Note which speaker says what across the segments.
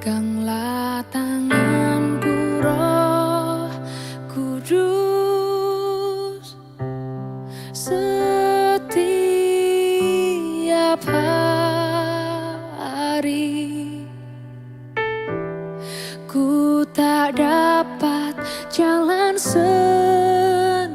Speaker 1: Peganglah tanganku, Roh Kudus, setiap hari. Ku tak dapat jalan sendiri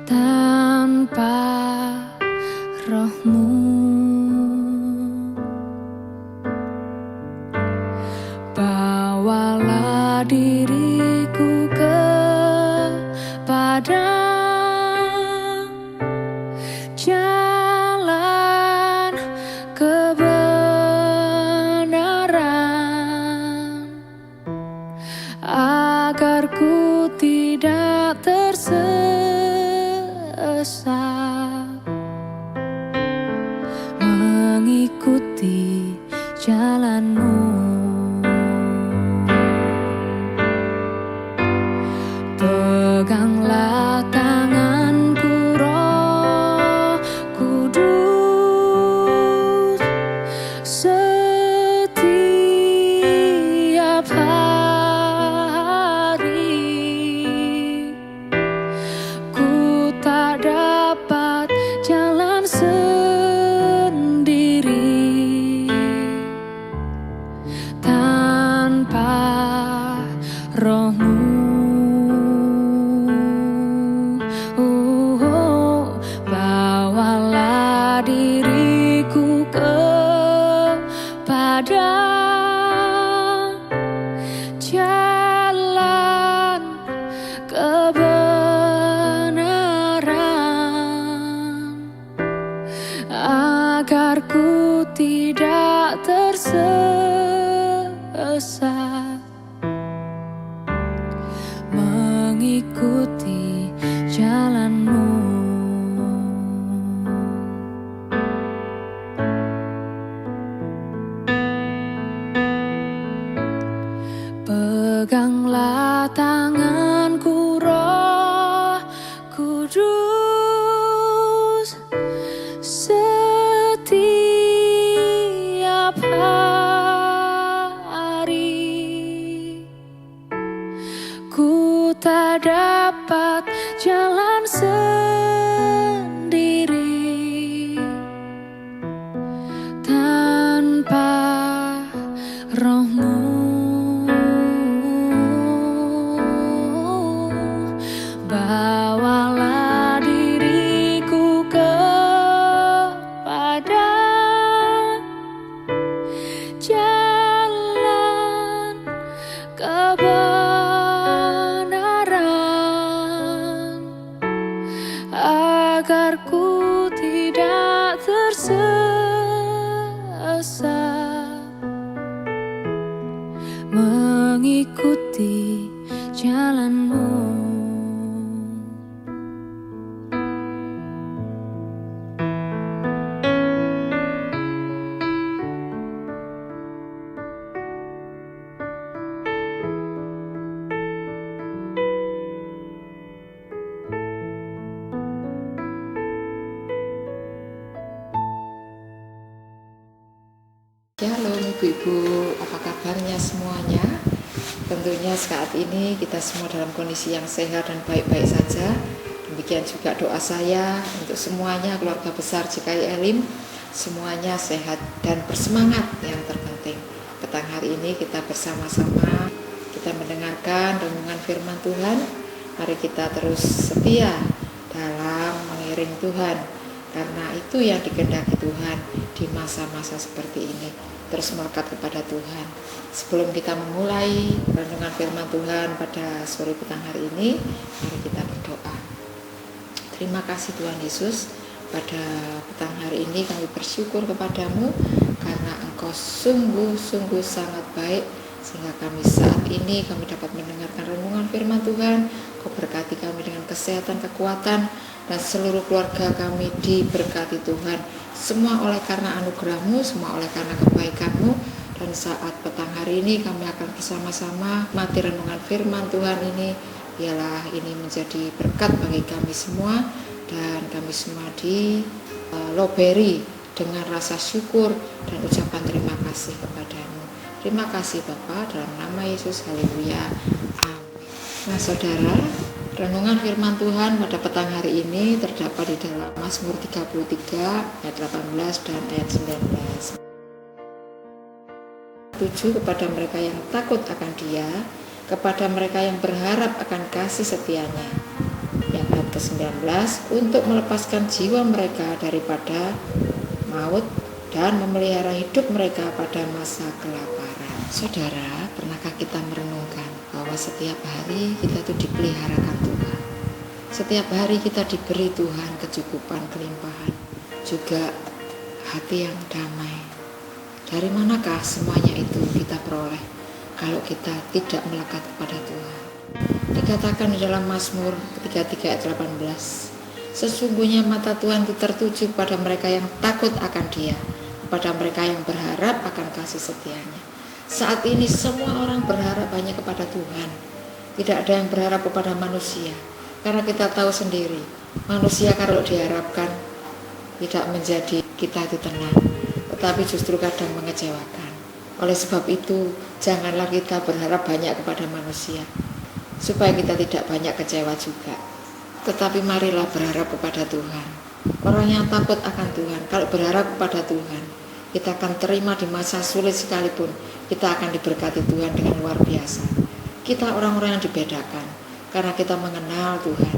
Speaker 1: tanpa Roh-Mu. Bawalah diriku kepada jalan kebenaran, agar ku tidak tersesat, mengikuti jalan-Mu. Peganglah tanganku, Roh Kudus, setiap hari. Ku tak dapat jalan sendiri tanpa Roh-Mu. Bawalah diriku kepada jalan kebenaran, agar ku tidak tersesat, mengikuti jalan-Mu. Peganglah tanganku, Roh Kudus, setiap hari. Ku tak dapat jalan sendiri tanpa Roh-Mu. Bawalah diriku kepada jalan kebenaran, agar ku tidak tersesat, mengikuti jalan-Mu.
Speaker 2: Halo ibu-ibu, apa kabarnya semuanya? Tentunya saat ini kita semua dalam kondisi yang sehat dan baik-baik saja. Demikian juga doa saya untuk semuanya, keluarga besar GKI Elim, semuanya sehat dan bersemangat yang terpenting. Petang hari ini kita bersama-sama, kita mendengarkan renungan firman Tuhan. Mari kita terus setia dalam mengiring Tuhan, karena itu yang dikehendaki Tuhan di masa-masa seperti ini. Terus melekat kepada Tuhan. Sebelum kita memulai renungan firman Tuhan pada sore petang hari ini, mari kita berdoa. Terima kasih Tuhan Yesus, pada petang hari ini kami bersyukur kepadamu karena Engkau sungguh-sungguh sangat baik, sehingga kami saat ini kami dapat mendengarkan renungan firman Tuhan. Kau berkati kami dengan kesehatan, kekuatan, dan seluruh keluarga kami diberkati Tuhan. Semua oleh karena anugerah-Mu, semua oleh karena kebaikan-Mu. Dan saat petang hari ini kami akan bersama-sama mati renungan firman Tuhan ini, Biarlah ini menjadi berkat bagi kami semua, dan kami semua diloberi dengan rasa syukur dan ucapan terima kasih kepadamu. Terima kasih Bapa, dalam nama Yesus, haleluya, amin. Nah saudara, renungan firman Tuhan pada petang hari ini terdapat di dalam Mazmur 33 ayat 18 dan ayat 19. Tuju kepada mereka yang takut akan Dia, kepada mereka yang berharap akan kasih setianya. Yang ayat ke-19, untuk melepaskan jiwa mereka daripada maut dan memelihara hidup mereka pada masa kelaparan. Saudara, pernahkah kita merenungkan bahwa setiap hari kita itu dipeliharakan Tuhan? Setiap hari kita diberi Tuhan kecukupan, kelimpahan, juga hati yang damai. Dari manakah semuanya itu kita peroleh kalau kita tidak melekat kepada Tuhan? Dikatakan di dalam Mazmur 33 ayat 18, sesungguhnya mata Tuhan itu tertuju kepada mereka yang takut akan Dia, kepada mereka yang berharap akan kasih setianya. Saat ini semua orang berharap hanya kepada Tuhan. Tidak ada yang berharap kepada manusia, karena kita tahu sendiri, manusia kalau diharapkan tidak menjadi kita itu tenang, tetapi justru kadang mengecewakan. Oleh sebab itu, janganlah kita berharap banyak kepada manusia, supaya kita tidak banyak kecewa juga. Tetapi marilah berharap kepada Tuhan. Orang yang takut akan Tuhan, kalau berharap kepada Tuhan, kita akan terima di masa sulit sekalipun. Kita akan diberkati Tuhan dengan luar biasa. Kita orang-orang yang dibedakan, karena kita mengenal Tuhan.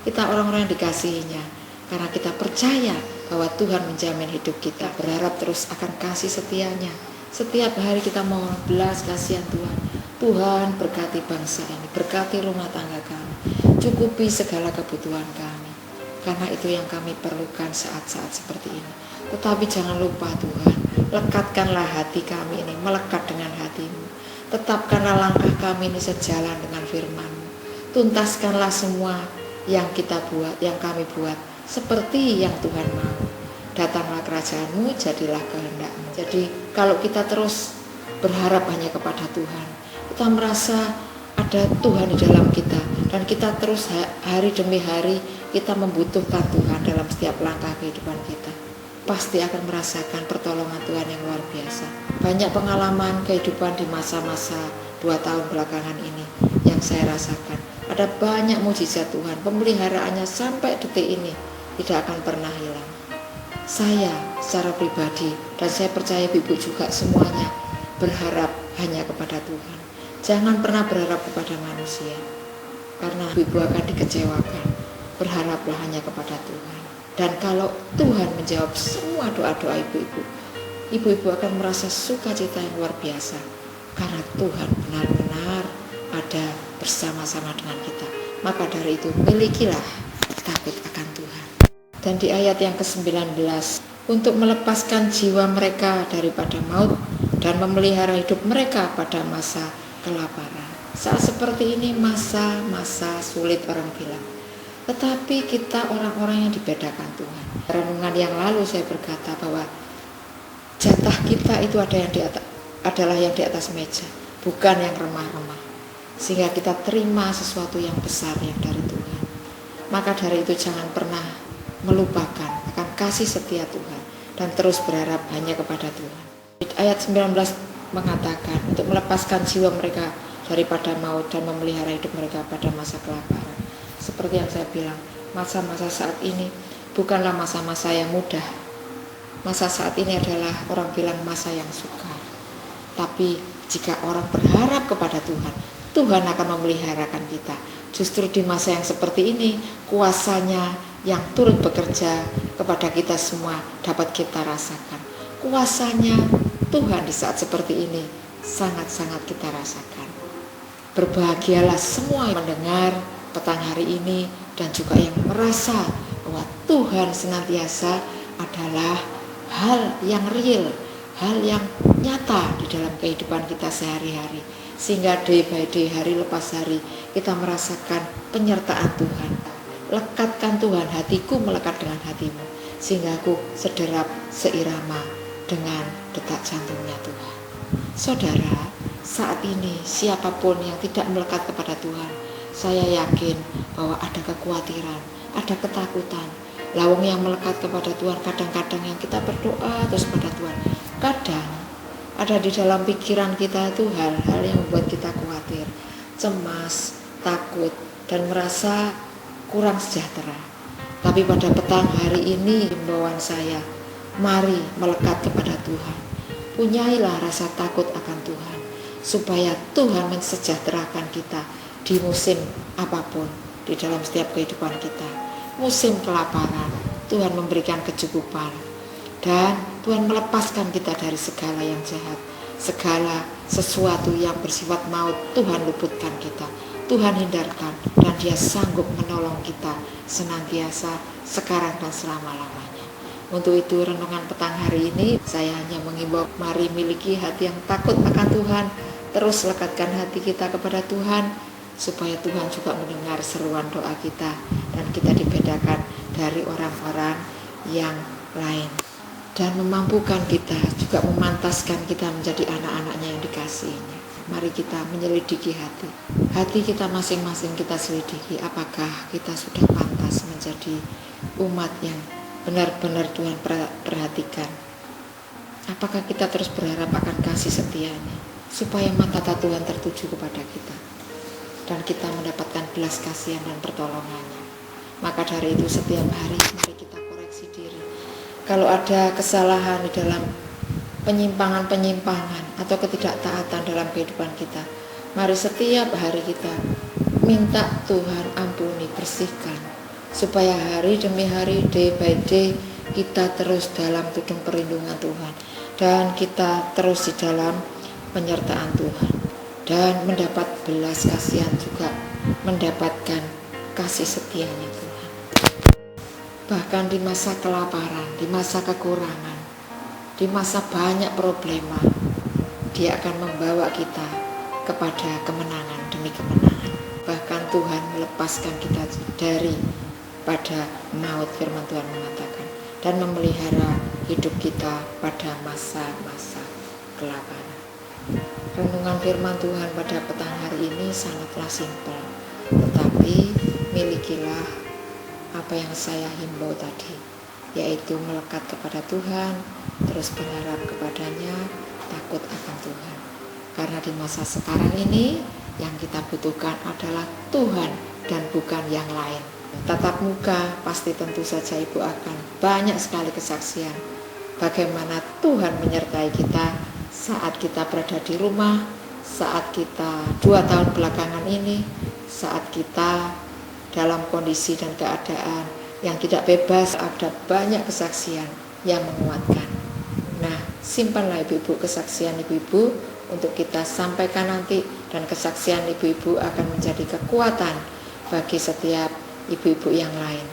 Speaker 2: Kita orang-orang yang dikasihinya, karena kita percaya bahwa Tuhan menjamin hidup kita. Berharap terus akan kasih setianya. Setiap hari kita mohon belas kasihan Tuhan. Tuhan berkati bangsa ini, berkati rumah tangga kami, cukupi segala kebutuhan kami, karena itu yang kami perlukan saat-saat seperti ini. Tetapi jangan lupa Tuhan, lekatkanlah hati kami ini melekat dengan hati-Mu. Tetapkanlah langkah kami ini sejalan dengan firman-Mu. Tuntaskanlah semua yang kita buat, yang kami buat, seperti yang Tuhan mau. Datanglah kerajaan-Mu, jadilah kehendak-Mu. Jadi kalau kita terus berharap hanya kepada Tuhan, kita merasa ada Tuhan di dalam kita, dan kita terus hari demi hari kita membutuhkan Tuhan dalam setiap langkah kehidupan kita, pasti akan merasakan pertolongan Tuhan yang luar biasa. Banyak pengalaman kehidupan di masa-masa 2 tahun belakangan ini yang saya rasakan. Ada banyak mujizat Tuhan, pemeliharaannya sampai detik ini tidak akan pernah hilang. Saya secara pribadi, dan saya percaya Ibu juga semuanya, berharap hanya kepada Tuhan. Jangan pernah berharap kepada manusia, karena Ibu akan dikecewakan. Berharaplah hanya kepada Tuhan. Dan kalau Tuhan menjawab semua doa-doa ibu-ibu akan merasa sukacita yang luar biasa, karena Tuhan benar-benar ada bersama-sama dengan kita. Maka dari itu, milikilah takut akan Tuhan. Dan di ayat yang ke-19, untuk melepaskan jiwa mereka daripada maut dan memelihara hidup mereka pada masa kelaparan. Saat seperti ini masa-masa sulit orang bilang, tetapi kita orang-orang yang dibedakan Tuhan. Renungan yang lalu saya berkata bahwa jatah kita itu adalah yang di atas meja, bukan yang remah-remah, sehingga kita terima sesuatu yang besar yang dari Tuhan. Maka dari itu jangan pernah melupakan akan kasih setia Tuhan, dan terus berharap hanya kepada Tuhan. Ayat 19 mengatakan untuk melepaskan jiwa mereka daripada maut dan memelihara hidup mereka pada masa kelaparan. Seperti yang saya bilang, masa-masa saat ini bukanlah masa-masa yang mudah. Masa saat ini adalah orang bilang masa yang sukar. Tapi jika orang berharap kepada Tuhan, Tuhan akan memeliharakan kita. Justru di masa yang seperti ini, kuasanya yang turut bekerja kepada kita semua dapat kita rasakan. Kuasanya Tuhan di saat seperti ini sangat-sangat kita rasakan. Berbahagialah semua yang mendengar petang hari ini, dan juga yang merasa bahwa Tuhan senantiasa adalah hal yang real, hal yang nyata di dalam kehidupan kita sehari-hari, sehingga day by day, hari lepas hari, kita merasakan penyertaan Tuhan. Lekatkan Tuhan, hatiku melekat dengan hatimu, sehingga aku sederap seirama dengan detak jantungnya Tuhan. Saudara, saat ini siapapun yang tidak melekat kepada Tuhan, Saya yakin bahwa ada kekhawatiran, ada ketakutan. Lawang yang melekat kepada Tuhan, kadang-kadang yang kita berdoa terus pada Tuhan, kadang ada di dalam pikiran kita itu hal-hal yang membuat kita khawatir, cemas, takut, dan merasa kurang sejahtera. Tapi pada petang hari ini himbauan saya, mari melekat kepada Tuhan. Punyailah rasa takut akan Tuhan, supaya Tuhan mensejahterakan kita di musim apapun di dalam setiap kehidupan kita. Musim kelaparan, Tuhan memberikan kecukupan, dan Tuhan melepaskan kita dari segala yang jahat. Segala sesuatu yang bersifat maut, Tuhan luputkan kita, Tuhan hindarkan, dan Dia sanggup menolong kita senantiasa, sekarang dan selama-lamanya. Untuk itu renungan petang hari ini saya hanya mengimbau, mari miliki hati yang takut akan Tuhan, terus lekatkan hati kita kepada Tuhan, supaya Tuhan juga mendengar seruan doa kita dan kita dibedakan dari orang-orang yang lain, dan memampukan kita, juga memantaskan kita menjadi anak-anaknya yang dikasihinya. Mari kita menyelidiki hati kita masing-masing, kita selidiki apakah kita sudah pantas menjadi umat yang benar-benar Tuhan perhatikan. Apakah kita terus berharap akan kasih setianya, supaya mata Tuhan tertuju kepada kita dan kita mendapatkan belas kasihan dan pertolongannya. Maka dari itu setiap hari mari kita koreksi diri. Kalau ada kesalahan di dalam penyimpangan atau ketidaktaatan dalam kehidupan kita, mari setiap hari kita minta Tuhan ampuni, bersihkan, supaya hari demi hari, day by day, kita terus dalam tudung perlindungan Tuhan, dan kita terus di dalam penyertaan Tuhan, dan mendapat belas kasihan, juga mendapatkan kasih setianya Tuhan. Bahkan di masa kelaparan, di masa kekurangan, di masa banyak problema, Dia akan membawa kita kepada kemenangan demi kemenangan. Bahkan Tuhan melepaskan kita dari pada maut, firman Tuhan mengatakan, dan memelihara hidup kita pada masa-masa kelaparan. Renungan firman Tuhan pada petang hari ini sangatlah simpel, tetapi milikilah apa yang saya himbau tadi, yaitu melekat kepada Tuhan, terus berharap kepadanya, takut akan Tuhan. Karena di masa sekarang ini yang kita butuhkan adalah Tuhan dan bukan yang lain. Tatap muka pasti tentu saja Ibu akan banyak sekali kesaksian bagaimana Tuhan menyertai kita saat kita berada di rumah, saat kita 2 tahun belakangan ini, saat kita dalam kondisi dan keadaan yang tidak bebas. Ada banyak kesaksian yang menguatkan. Nah, simpanlah ibu-ibu kesaksian ibu-ibu untuk kita sampaikan nanti, dan kesaksian ibu-ibu akan menjadi kekuatan bagi setiap ibu-ibu yang lain.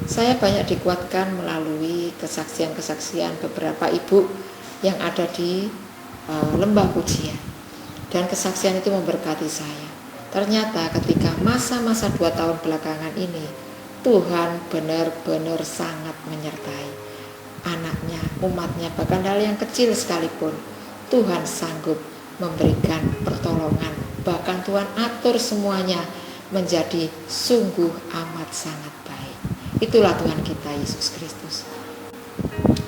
Speaker 2: Saya banyak dikuatkan melalui kesaksian-kesaksian beberapa ibu yang ada di lembah pujian, dan kesaksian itu memberkati saya. Ternyata ketika masa-masa 2 tahun belakangan ini, Tuhan benar-benar sangat menyertai anaknya, umatnya, bahkan hal yang kecil sekalipun Tuhan sanggup memberikan pertolongan. Bahkan Tuhan atur semuanya menjadi sungguh amat sangat baik. Itulah Tuhan kita Yesus Kristus.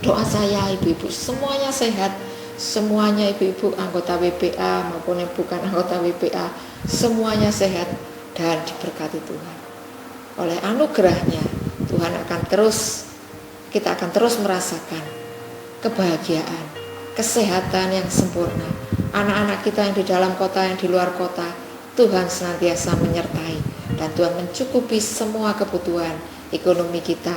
Speaker 2: Doa saya ibu-ibu semuanya sehat, semuanya ibu-ibu anggota WPA maupun yang bukan anggota WPA, semuanya sehat dan diberkati Tuhan. Oleh anugerahnya Tuhan kita akan terus merasakan kebahagiaan, kesehatan yang sempurna. Anak-anak kita yang di dalam kota, yang di luar kota, Tuhan senantiasa menyertai, dan Tuhan mencukupi semua kebutuhan ekonomi kita,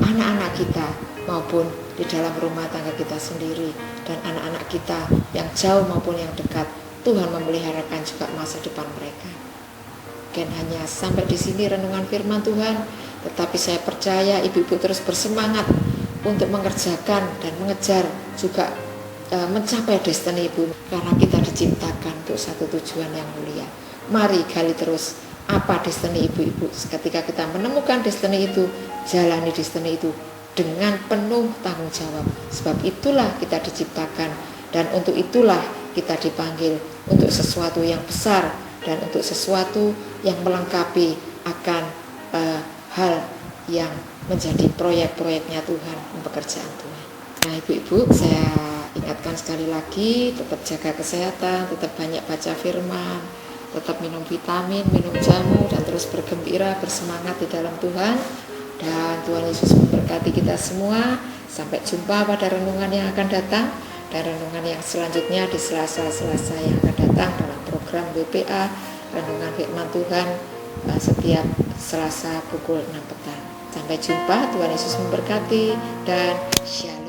Speaker 2: anak-anak kita, maupun di dalam rumah tangga kita sendiri, dan anak-anak kita yang jauh maupun yang dekat. Tuhan memeliharakan juga masa depan mereka. Bukan hanya sampai di sini renungan firman Tuhan, tetapi saya percaya ibu-ibu terus bersemangat untuk mengerjakan dan mengejar juga mencapai destiny ibu, karena kita diciptakan untuk satu tujuan yang mulia. Mari gali terus apa destiny ibu-ibu. Ketika kita menemukan destiny itu, jalani destiny itu dengan penuh tanggung jawab, sebab itulah kita diciptakan, dan untuk itulah kita dipanggil, untuk sesuatu yang besar dan untuk sesuatu yang melengkapi akan hal yang menjadi proyek-proyeknya Tuhan, pekerjaan Tuhan. Nah ibu-ibu, saya ingatkan sekali lagi, tetap jaga kesehatan, tetap banyak baca firman, tetap minum vitamin, minum jamu, dan terus bergembira, bersemangat di dalam Tuhan. Dan Tuhan Yesus memberkati kita semua. Sampai jumpa pada renungan yang akan datang, dan renungan yang selanjutnya di Selasa-Selasa yang akan datang dalam program WPA Renungan Firman Tuhan setiap Selasa pukul 6 petang. Sampai jumpa, Tuhan Yesus memberkati, dan shalom.